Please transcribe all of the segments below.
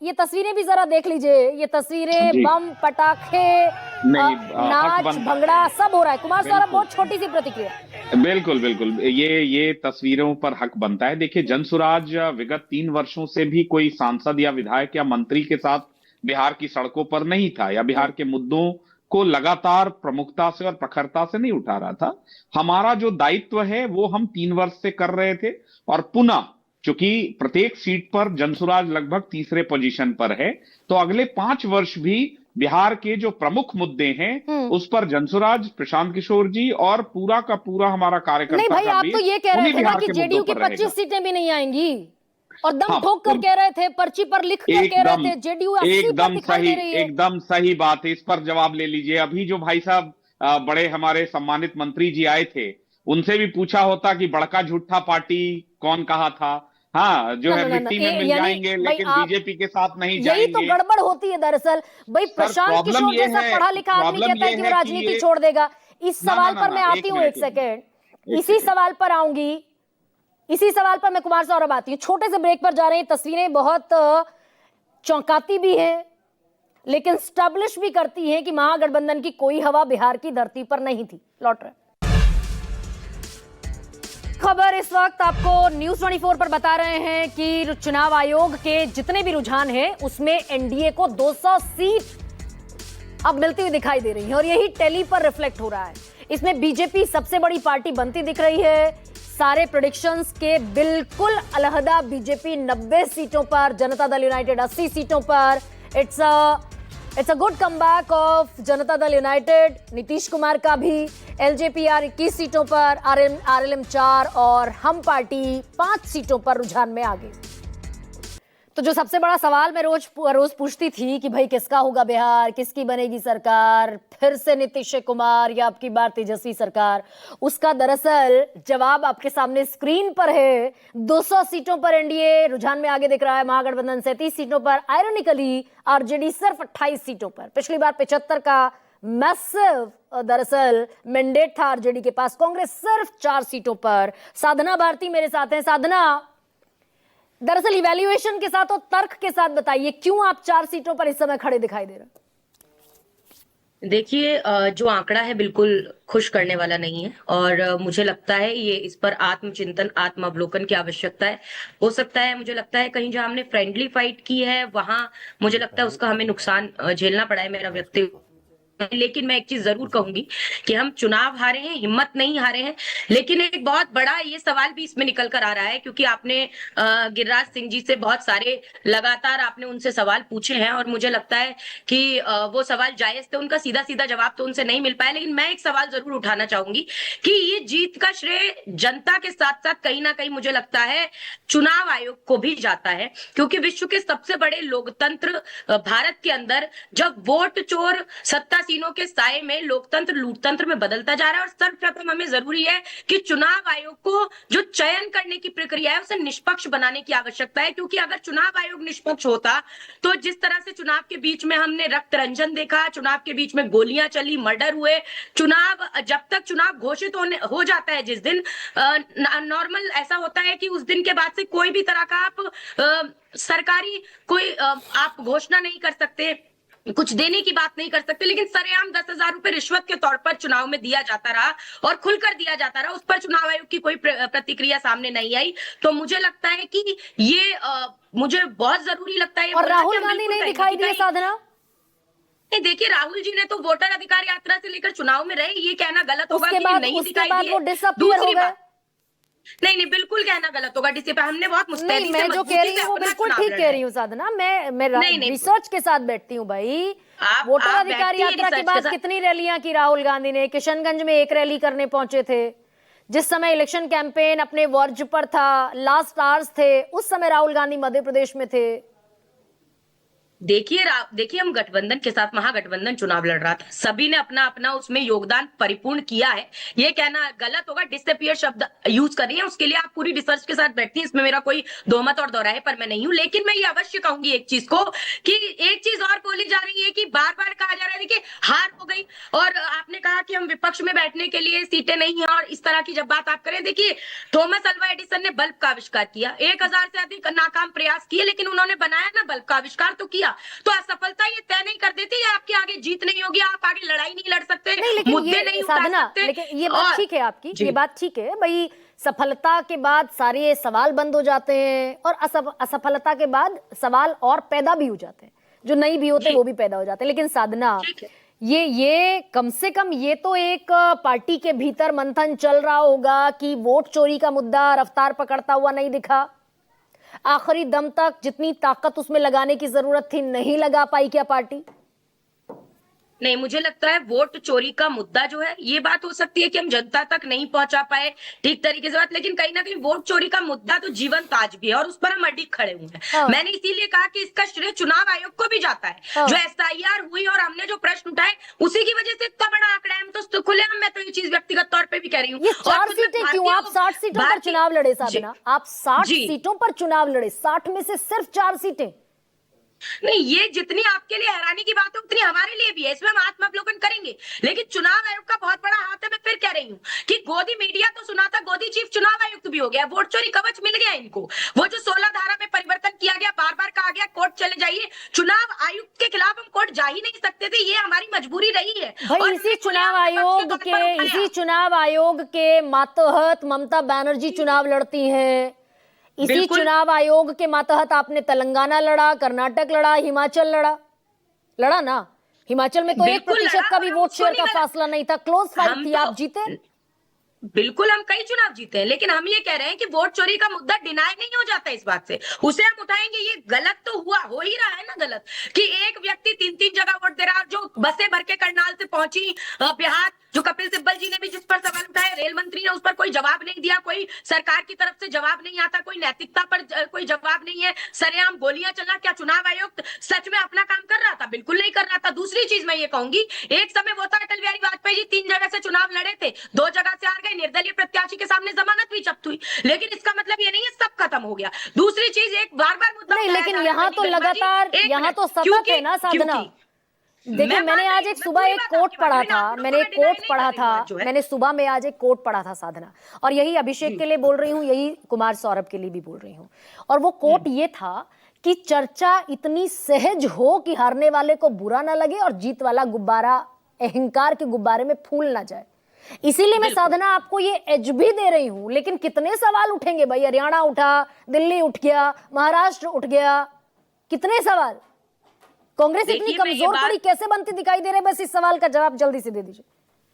ये तस्वीरें भी जरा देख लीजिए, ये तस्वीरें जी बम पटाखे नहीं हक नाच बनता है। भंगड़ा सब हो रहा है। कुमार साहब, बिल्कुल बहुत छोटी सी प्रतिक्रिया। बिल्कुल बिल्कुल, ये तस्वीरों पर हक बनता है। देखिए, जनसुराज विगत 3 वर्षों से भी कोई सांसद या विधायक या मंत्री के साथ बिहार की सड़कों पर नहीं था, या बिहार के मुद्दों को लगातार प्रमुखता से और प्रखरता से नहीं उठा रहा था। हमारा जो दायित्व है वो हम 3 वर्ष से कर रहे थे, और पुनः चूंकि प्रत्येक सीट पर जनसुराज लगभग तीसरे पोजीशन पर है, तो अगले 5 वर्ष भी बिहार के जो प्रमुख मुद्दे हैं हम्म। उस पर जनसुराज, प्रशांत किशोर जी और पूरा का पूरा हमारा नहीं कार्यकर्ता भाई, का आप तो बेस ये कह रहे उन्हीं थे ना बिहार कि के मुद्दों जेडीयू की पर 25 रहेगा। सीटें भी नहीं आएंगी, और दम हाँ ठोक कर तो कह रहे थे, पर्ची पर लिख कर कह रहे एकदम थे जेडीयू 80 पर दिखाई दे रही है। एकदम सही बात है। इस पर जवाब ले लीजिए। अभी जो भाई साहब बड़े हमारे सम्मानित मंत्री जी आए थे, उनसे भी पूछा होता कि बड़का झूठा पार्टी कौन कहा था। हाँ, जो ना है ना ना ना, मिट्टी में मिल यानी जाएंगे भाई लेकिन आप, बीजेपी के साथ नहीं यही तो जाएंगे। गड़बड़ होती है दरअसल। भाई सर प्रशांत प्रॉब्लम किशोर ये जैसा है, पढ़ा लिखा आदमी प्रॉब्लम कहता है ये कि वो है कि राजनीति ये छोड़ देगा। इस ना ना सवाल ना पर ना मैं आती एक हूँ, एक मिनट, सेकेंड, एक इसी सेकेंड। सवाल पर आऊंगी। इसी सवाल पर मैं कुमार सौरभ आती हूँ। छोटे से ब्रेक पर जा रहे हैं। तस्वीरें बहुत चौंकाती भी है, लेकिन स्टैब्लिश भी करती हैं कि महागठबंधन की कोई हवा बिहार की धरती पर नहीं थी। लौट रहे खबर इस वक्त आपको न्यूज 24 पर बता रहे हैं कि चुनाव आयोग के जितने भी रुझान हैं उसमें एनडीए को 200 सीट अब मिलती हुई दिखाई दे रही है, और यही टेली पर रिफ्लेक्ट हो रहा है। इसमें बीजेपी सबसे बड़ी पार्टी बनती दिख रही है। सारे प्रेडिक्शंस के बिल्कुल अलहदा बीजेपी 90 सीटों पर, जनता दल यूनाइटेड 80 सीटों पर। It's a good comeback of Janata Dal United. Nitish Kumar का भी एलजेपीआर 21 सीटों पर, आरएलएम 4 और हम पार्टी 5 सीटों पर रुझान में आगे। तो जो सबसे बड़ा सवाल मैं रोज पूछती थी कि भाई किसका होगा बिहार, किसकी बनेगी सरकार, फिर से नीतीश कुमार या आपकी बार तेजस्वी सरकार, उसका दरअसल जवाब आपके सामने स्क्रीन पर है। 200 सीटों पर एनडीए रुझान में आगे दिख रहा है, महागठबंधन 37 सीटों पर, आयरनिकली आरजेडी सिर्फ 28 सीटों पर। पिछली बार 75 का मैसिव दरअसल मैंडेट था आरजेडी के पास, कांग्रेस सिर्फ 4 सीटों पर। साधना भारती मेरे साथ हैं। साधना, दरअसल इवैल्यूएशन के साथ और तर्क के साथ बताइए, क्यों आप 4 सीटों पर इस समय खड़े दिखाई दे रहे हैं? देखिए, जो आंकड़ा है बिल्कुल खुश करने वाला नहीं है, और मुझे लगता है ये इस पर आत्मचिंतन, आत्म अवलोकन की आवश्यकता है। हो सकता है, मुझे लगता है कहीं जहां हमने फ्रेंडली फाइट की है वहां मुझे लगता है उसका हमें नुकसान झेलना पड़ा है, मेरा व्यक्तिगत। लेकिन मैं एक चीज जरूर कहूंगी कि हम चुनाव हारे हैं, हिम्मत नहीं हारे हैं। लेकिन एक बहुत बड़ा ये सवाल भी इसमें निकल कर आ रहा है, क्योंकि आपने गिरिराज सिंह जी से बहुत सारे लगातार आपने उनसे सवाल पूछे हैं, और मुझे लगता है कि वो सवाल जायज थे। उनका सीधा सीधा जवाब तो उनसे नहीं मिल पाया, लेकिन मैं एक सवाल जरूर उठाना चाहूंगी कि ये जीत का श्रेय जनता के साथ साथ कहीं ना कहीं मुझे लगता है चुनाव आयोग को भी जाता है, क्योंकि विश्व के सबसे बड़े लोकतंत्र भारत के अंदर जब वोट चोर सत्तासीनों के साए में लोकतंत्र लूटतंत्र में बदलता जा रहा है, और सर्वप्रथम हमें जरूरी है कि चुनाव आयोग को जो चयन करने की प्रक्रिया है उसे निष्पक्ष बनाने की आवश्यकता है। क्योंकि अगर चुनाव आयोग निष्पक्ष होता तो जिस तरह से चुनाव के बीच में हमने रक्त रंजन देखा, चुनाव के बीच में गोलियां चली, मर्डर हुए, चुनाव जब तक चुनाव घोषित हो जाता है, जिस दिन नॉर्मल ऐसा होता है कि उस दिन के बाद से कोई भी तरह का आप सरकारी कोई आप घोषणा नहीं कर सकते, कुछ देने की बात नहीं कर सकते, लेकिन सरेआम 10,000 रुपए रिश्वत के तौर पर चुनाव में दिया जाता रहा और खुलकर दिया जाता रहा। उस पर चुनाव आयोग की कोई प्रतिक्रिया सामने नहीं आई। तो मुझे लगता है कि ये मुझे बहुत जरूरी लगता है। और राहुल गांधी नहीं दिखाई दिए। साधना, नहीं, देखिए, राहुल जी ने तो वोटर अधिकार यात्रा से लेकर चुनाव में रहे, ये कहना गलत होगा कि नहीं दिखाई दिए। वो डिसअपीयर हो गए। नहीं, बिल्कुल कहना गलत होगा। डिसिप्लिन हमने बहुत मुस्तैदी से, मैं जो कह रही हूँ वो बिल्कुल ठीक कह रही हूँ साधना। मैं रिसर्च के साथ बैठती हूँ भाई। वोटर अधिकार यात्रा के बाद कितनी रैलियां की राहुल गांधी ने। किशनगंज में एक रैली करने पहुंचे थे, जिस समय इलेक्शन कैंपेन अपने वर्ज पर था, लास्ट आवर्स थे, उस समय राहुल गांधी मध्य प्रदेश में थे। देखिए हम गठबंधन के साथ महागठबंधन चुनाव लड़ रहा था, सभी ने अपना अपना उसमें योगदान परिपूर्ण किया है। ये कहना गलत होगा, डिसअपियर शब्द यूज कर रही है, उसके लिए आप पूरी रिसर्च के साथ बैठती हैं, इसमें मेरा कोई दो मत और दोहराए पर मैं नहीं हूं। लेकिन मैं ये अवश्य कहूंगी एक चीज को, कि एक चीज और बोली जा रही है कि बार बार कहा जा रहा है देखिए हार हो गई, और आपने कहा कि हम विपक्ष में बैठने के लिए सीटें नहीं है, और इस तरह की जब बात आप करें, देखिए थॉमस अल्वा एडिसन ने बल्ब का आविष्कार किया, 1000 से अधिक नाकाम प्रयास किए, लेकिन उन्होंने बनाया ना, बल्ब का आविष्कार तो किया। तो असफलता ये तय नहीं कर देती है आपकी आगे जीत नहीं होगी, आप आगे लड़ाई नहीं लड़ सकते, नहीं, लेकिन मुद्दे ये नहीं उठा साधना, सकते। लेकिन ये बात और ठीक है आपकी, जी। ये बात ठीक है भाई। सफलता के बाद सारे सवाल बंद हो जाते हैं, और असफलता के बाद सवाल और पैदा भी हो जाते हैं, जो नहीं भी होते जी। वो भी पैदा हो जाते हैं। लेकिन साधना, ठीक है। ये कम से कम ये तो एक पार्टी के भीतर मंथन चल रहा होगा कि वोट चोरी का मुद्दा रफ्तार पकड़ता हुआ नहीं दिखा, आखिरी दम तक जितनी ताकत उसमें लगाने की जरूरत थी नहीं लगा पाई क्या पार्टी? नहीं, मुझे लगता है वोट चोरी का मुद्दा जो है, ये बात हो सकती है कि हम जनता तक नहीं पहुंचा पाए ठीक तरीके से बात, लेकिन कहीं ना कहीं वोट चोरी का मुद्दा तो जीवंत आज भी है, और उस पर हम अडिग खड़े हुए हैं। हाँ। मैंने इसीलिए कहा कि इसका श्रेय चुनाव आयोग को भी जाता है। हाँ। जो एसआईआर हुई और हमने जो प्रश्न उठाए, उसी की वजह से इतना बड़ा आंकड़ा है। हम तो खुलेआम, मैं तो ये चीज व्यक्तिगत तौर पर भी कह रही हूँ। ये और 4 खुद में सीटें क्यों? आप 60 सीटों पर भारतीय- चुनाव लड़े जी। साधना, आप 60 जी। सीटों पर चुनाव लड़े, 60 में से सिर्फ 4 सीटें। नहीं, ये जितनी आपके लिए हैरानी की बात है उतनी हमारे लिए भी है, इसमें हम आत्मावलोकन करेंगे। लेकिन चुनाव आयोग का बहुत बड़ा हाथ है। मैं फिर कह रही हूँ कि गोदी मीडिया तो सुना था, गोदी चीफ चुनाव आयुक्त भी हो गया, वोट चोरी कवच मिल गया इनको। वो जो 16 धारा में परिवर्तन किया गया, बार बार कहा गया कोर्ट चले जाइए, चुनाव आयुक्त के खिलाफ हम कोर्ट जा ही नहीं सकते थे, ये हमारी मजबूरी रही है। भाई और इसी हमने चुनाव खुलेआम आयोग विपक्ष के के तौर पर उठाया। इसी चुनाव आयोग के मातहत ममता बनर्जी चुनाव लड़ती हैं। इसी बिल्कुल। चुनाव आयोग के मातहत आपने तेलंगाना लड़ा, कर्नाटक लड़ा, हिमाचल लड़ा ना। हिमाचल में तो बिल्कुल 1% लड़ा, का भी और वोट उसको शेयर नहीं का लड़ा। फासला नहीं था, क्लोज फाइट हम थी, तो- आप जीते। बिल्कुल हम कई चुनाव जीते हैं, लेकिन हम ये कह रहे हैं कि वोट चोरी का मुद्दा डिनाई नहीं हो जाता इस बात से, उसे हम उठाएंगे। ये गलत तो हो ही रहा है ना गलत, कि एक व्यक्ति 3-3 जगह वोट दे रहा है। जो बसें भर के करनाल से पहुंची बिहार, जो कपिल सिब्बल जी ने भी जिस पर सवाल उठाए, रेल मंत्री ने उस पर कोई जवाब नहीं दिया, कोई सरकार की तरफ से जवाब नहीं आता, कोई नैतिकता पर कोई जवाब नहीं है, सरेआम गोलियां चलना। क्या चुनाव आयोग सच में अपना काम कर रहा था? बिल्कुल नहीं कर रहा था। दूसरी चीज मैं ये कहूंगी, एक समय वो था अटल बिहारी वाजपेयी जी 3 जगह से चुनाव लड़े थे, 2 जगह से हार गए, निर्दलीय प्रत्याशी के सामने जमानत भी जब्त हुई, लेकिन इसका मतलब ये नहीं है सब खत्म हो गया। दूसरी चीज, एक बार बार मुद्दा नहीं, उठाया लेकिन जा रहा है, यहाँ तो गनी गरिमा जी, लगातार, एक यहाँ मिनट, तो सतत क्योंकि- है ना साधना। क्योंकि- देखिए मैं मैंने मान आज रही- एक मैं सुबह पूरी एक बात कोट आपकी पढ़ा मान रही, था, आप मैंने लोगों एक को मैं कोट deny पढ़ा नहीं कर रही था, बात जो है। मैंने सुबह में आज एक कोट पढ़ा था साधना, और यही अभिषेक के लिए बोल रही हूँ, यही कुमार सौरभ के लिए भी बोल रही हूँ। और वो कोट ये था कि चर्चा इतनी सहज हो कि हारने वाले को बुरा ना लगे और जीत वाला गुब्बारा अहंकार के गुब्बारे में फूल ना जाए। इसीलिए मैं साधना आपको ये एज भी दे रही हूं। लेकिन कितने सवाल उठेंगे भाई? हरियाणा उठा, दिल्ली उठ गया, महाराष्ट्र उठ गया, कितने सवाल? कांग्रेस इतनी देखिए, मैं ये कमजोर बात- पड़ी कैसे बनती दिखाई दे रही है? बस इस सवाल का जवाब जल्दी से दे दीजिए।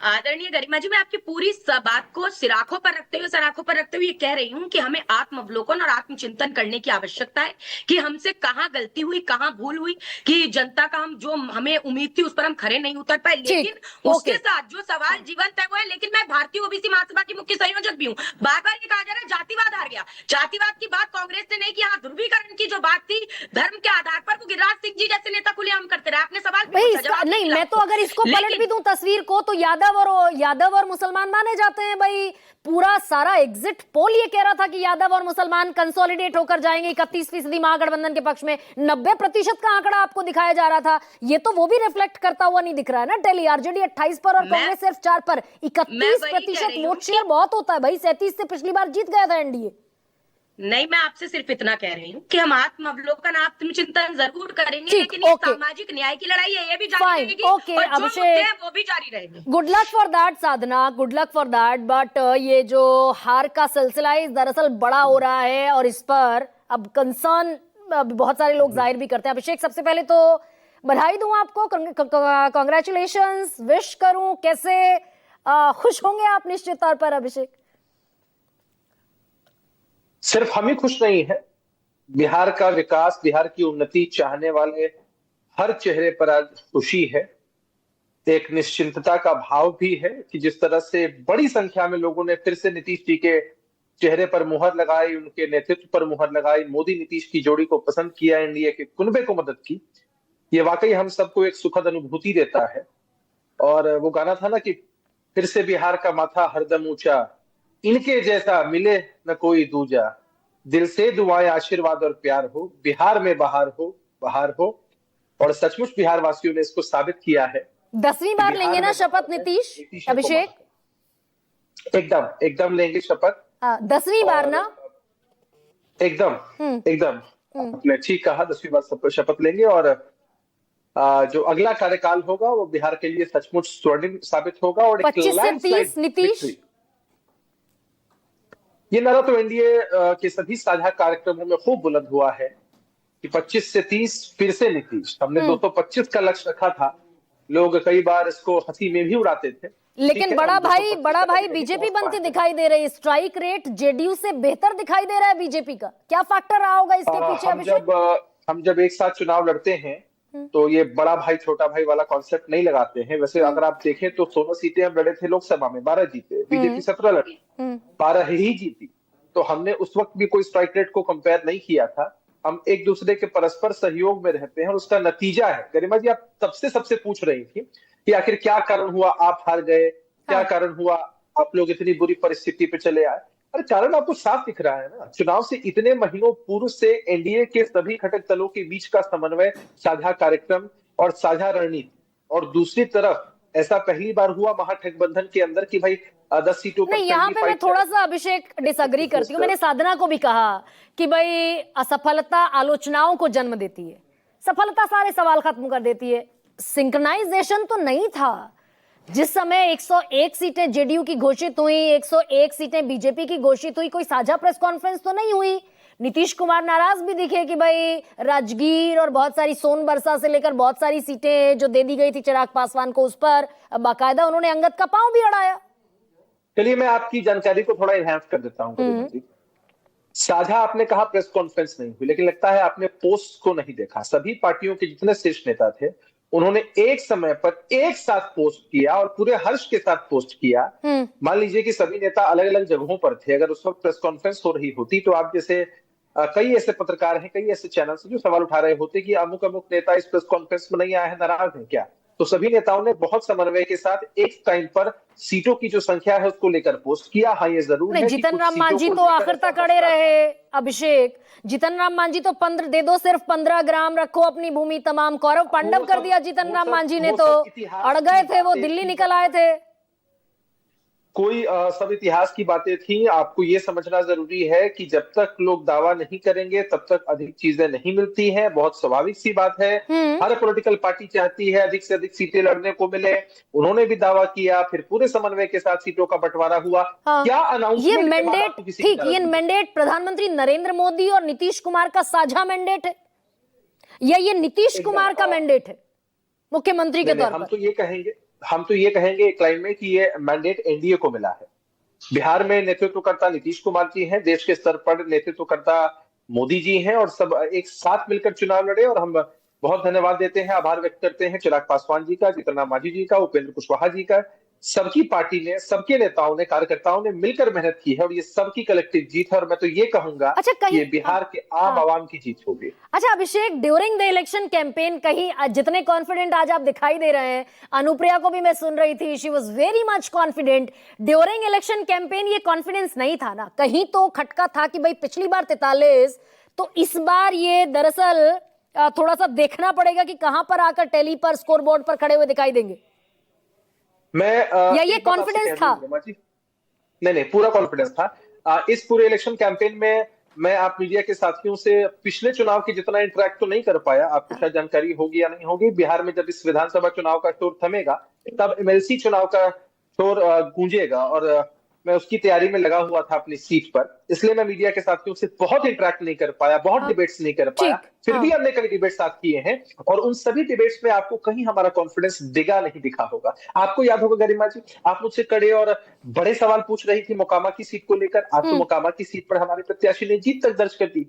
आदरणीय गरिमा जी, मैं आपकी पूरी बात को सराखों पर रखते हुए ये कह रही हूँ कि हमें आत्मावलोकन और आत्मचिंतन करने की आवश्यकता है कि हमसे कहाँ गलती हुई, कहाँ भूल हुई, कि जनता का हम जो हमें उम्मीद थी उस पर हम खरे नहीं उतर पाए। लेकिन उसके साथ जो सवाल जीवंत है वो है। लेकिन मैं भारतीय ओबीसी महासभा की मुख्य संयोजक भी हूँ। बार बार ये कहा जा रहा है जातिवाद हार गया। जातिवाद की बात कांग्रेस ने नहीं की। हाँ, ध्रुवीकरण की जो बात थी धर्म के आधार पर, वो गिरिराज सिंह जी जैसे नेता खुलेआम करते रहे। आपने सवाल भी पूछा, जवाब नहीं, मिला मैं तो आपको। अगर इसको पलट लेकिन- भी दूं तस्वीर को, तो यादव और मुसलमान माने जाते हैं भाई। पूरा सारा एग्जिट पोल ये कह रहा था कि यादव और मुसलमान कंसोलिडेट होकर जाएंगे 31% महागठबंधन के पक्ष में। 90% का आंकड़ा आपको दिखाया जा रहा था। ये तो वो भी रिफ्लेक्ट करता हुआ नहीं दिख रहा है ना टेली। आरजेडी 28 पर और कांग्रेस सिर्फ 4 पर। 31% वोट शेयर बहुत होता है भाई। 37 से पिछली बार जीत गया था एनडीए। नहीं, मैं आपसे सिर्फ इतना कह रही हूँ कि हम आत्मावलोकन, आत्मचिंतन जरूर करेंगे, ठीक, लेकिन ये ओके। सामाजिक न्याय की लड़ाई है, ये भी जारी Fine, रहेगी, ओके, और जो अभिषेक। मुद्दे हैं वो भी जारी रहेंगे। Good luck for that Sadhana, good luck for that. But ये जो हार का सिलसिला है दरअसल बड़ा हो रहा है, और इस पर अब कंसर्न बहुत सारे लोग जाहिर भी करते हैं। अभिषेक, सबसे पहले तो बधाई दूं आपको, कांग्रेचुलेशंस, विश करूं, कैसे खुश होंगे आप निश्चित तौर पर अभिषेक? सिर्फ हम ही खुश नहीं है, बिहार का विकास, बिहार की उन्नति चाहने वाले हर चेहरे पर आज खुशी है। एक निश्चिंतता का भाव भी है कि जिस तरह से बड़ी संख्या में लोगों ने फिर से नीतीश जी के चेहरे पर मुहर लगाई, उनके नेतृत्व पर मुहर लगाई, मोदी नीतीश की जोड़ी को पसंद किया, एनडीए के कुनबे को मदद की, ये वाकई हम सबको एक सुखद अनुभूति देता है। और वो गाना था ना कि फिर से बिहार का माथा हरदम ऊंचा, इनके जैसा मिले न कोई दूजा, दिल से दुआएं आशीर्वाद और प्यार हो, बिहार में बहार हो। और सचमुच बिहार वासियों ने इसको साबित किया है। 10वीं बार लेंगे ना शपथ नीतीश अभिषेक? एकदम लेंगे शपथ। 10वीं बार ना? एकदम आपने ठीक कहा, 10वीं बार शपथ लेंगे। और जो अगला कार्यकाल होगा वो बिहार के लिए सचमुच स्वर्णिम साबित होगा। और 25 से 30 नीतीश। ये नारा तो एनडीए के सभी साझा कार्यक्रमों में खूब बुलंद हुआ है कि 25 से 30 फिर से नीतीश। हमने 225 का लक्ष्य रखा था, लोग कई बार इसको हंसी में भी उड़ाते थे, लेकिन बड़ा भाई बीजेपी बनती दिखाई दे रही है। स्ट्राइक रेट जेडीयू से बेहतर दिखाई दे रहा है बीजेपी का। क्या फैक्टर रहा होगा इसके पीछे अभिषेक? हम जब एक साथ चुनाव लड़ते हैं तो ये बड़ा भाई छोटा भाई वाला कॉन्सेप्ट नहीं लगाते हैं। वैसे अगर आप देखें तो 16 सीटें हम लड़े थे लोकसभा में, 12 जीते। बीजेपी 17 लड़ी, 12 ही जीती। तो हमने उस वक्त भी कोई स्ट्राइक रेट को कंपेयर नहीं किया था। हम एक दूसरे के परस्पर सहयोग में रहते हैं और उसका नतीजा है। गरिमा जी, आप तब से सबसे पूछ रही थी कि आखिर क्या कारण हुआ आप हार गए, क्या कारण हुआ आप लोग इतनी बुरी परिस्थिति पे चले आए। अरे कारण आपको साफ दिख रहा है ना, चुनाव से इतने महीनों पूर्व से एनडीए के सभी घटक दलों के बीच का समन्वय, साझा कार्यक्रम और साझा रणनीति। और दूसरी तरफ ऐसा पहली बार हुआ महागठबंधन के अंदर कि भाई 10 सीटों पर। नहीं, यहाँ पे मैं थोड़ा सा अभिषेक डिसएग्री करती हूँ। मैंने साधना को भी कहा कि भाई असफलता आलोचनाओं को जन्म देती है, सफलता सारे सवाल खत्म कर देती है। सिंक्रनाइजेशन तो नहीं था। जिस समय 101 सीटें जेडीयू की घोषित हुई, 101 सीटें बीजेपी की घोषित हुई, कोई साझा प्रेस कॉन्फ्रेंस तो नहीं हुई। नीतीश कुमार नाराज भी दिखे कि भाई राजगीर और बहुत सारी सोनबरसा से लेकर बहुत सारी सीटें जो दे दी गई थी चिराग पासवान को, उस पर बाकायदा उन्होंने अंगद का पांव भी अड़ाया। चलिए मैं आपकी जानकारी को थोड़ा एनहांस कर देता हूं। साझा आपने कहा प्रेस कॉन्फ्रेंस नहीं हुई, लेकिन लगता है आपने पोस्ट को नहीं देखा। सभी पार्टियों के जितने शीर्ष नेता थे उन्होंने एक समय पर एक साथ पोस्ट किया और पूरे हर्ष के साथ पोस्ट किया। मान लीजिए कि सभी नेता अलग अलग जगहों पर थे, अगर उस वक्त प्रेस कॉन्फ्रेंस हो रही होती तो आप जैसे कई ऐसे पत्रकार हैं, कई ऐसे चैनल से जो सवाल उठा रहे होते कि अमुक अमुक नेता इस प्रेस कॉन्फ्रेंस में नहीं आए हैं, नाराज हैं क्या। तो सभी नेताओं ने बहुत समन्वय के साथ एक टाइम पर सीटों की जो संख्या है उसको लेकर पोस्ट किया। हाँ, ये जरूर है। जीतन राम मांझी तो आखिर तक अड़े रहे अभिषेक। जीतन राम मांझी तो 15 दे दो, सिर्फ 15 ग्राम रखो अपनी भूमि तमाम कौरव पांडव कर दिया जीतन राम मांझी ने। तो अड़ गए थे वो, दिल्ली निकल आए थे। कोई सब इतिहास की बातें थी। आपको ये समझना जरूरी है कि जब तक लोग दावा नहीं करेंगे तब तक अधिक चीजें नहीं मिलती हैं। बहुत स्वाभाविक सी बात है। हर पॉलिटिकल पार्टी चाहती है अधिक से अधिक सीटें लड़ने को मिले। उन्होंने भी दावा किया, फिर पूरे समन्वय के साथ सीटों का बंटवारा हुआ। क्या अनाउंसमेंट? ये मैंडेट ठीक, ये मैंडेट प्रधानमंत्री नरेंद्र मोदी और नीतीश कुमार का साझा मैंडेट है या ये नीतीश कुमार का मैंडेट है मुख्यमंत्री के तौर पर? हम तो ये कहेंगे एक लाइन में कि ये मैंडेट एनडीए को मिला है। बिहार में नेतृत्वकर्ता नीतीश कुमार जी हैं, देश के स्तर पर नेतृत्वकर्ता मोदी जी हैं और सब एक साथ मिलकर चुनाव लड़े। और हम बहुत धन्यवाद देते हैं, आभार व्यक्त करते हैं चिराग पासवान जी का, जीतन राम मांझी जी का, उपेंद्र कुशवाहा जी का। सबकी पार्टी ने, सबके नेताओं ने, कार्यकर्ताओं ने मिलकर मेहनत की है और ये सबकी कलेक्टिव जीत है। और मैं तो ये कहूंगा ये बिहार के आम आवाम की जीत होगी। अच्छा अभिषेक, ड्यूरिंग द इलेक्शन कैंपेन कहीं जितने कॉन्फिडेंट आज आप दिखाई दे रहे हैं, अनुप्रिया को भी मैं सुन रही थी, she was very much confident. During election campaign ये कॉन्फिडेंस नहीं था ना, कहीं तो खटका था कि भाई पिछली बार 43, तो इस बार ये दरअसल थोड़ा सा देखना पड़ेगा कि कहां पर आकर टैली पर, स्कोर बोर्ड पर खड़े हुए दिखाई देंगे। या ये कॉन्फिडेंस था? नहीं, पूरा कॉन्फिडेंस था। इस पूरे इलेक्शन कैंपेन में मैं आप मीडिया के साथियों से पिछले चुनाव की जितना इंटरेक्ट तो नहीं कर पाया। आपको शायद जानकारी होगी या नहीं होगी, बिहार में जब इस विधानसभा चुनाव का शोर थमेगा तब एमएलसी चुनाव का शोर गूंजेगा और मैं उसकी तैयारी में लगा हुआ था अपनी सीट पर। इसलिए मैं मीडिया के साथियों से बहुत इंटरेक्ट नहीं कर पाया, बहुत डिबेट्स नहीं कर पाया। फिर भी हमने कई डिबेट साथ किए हैं और उन सभी डिबेट्स में आपको कहीं हमारा कॉन्फिडेंस डिगा नहीं दिखा होगा। आपको याद होगा गरिमा जी, आप मुझसे कड़े और बड़े सवाल पूछ रही थी मोकामा की सीट को लेकर। आज तो मोकामा की सीट पर हमारे प्रत्याशी ने जीत तक दर्ज कर दी।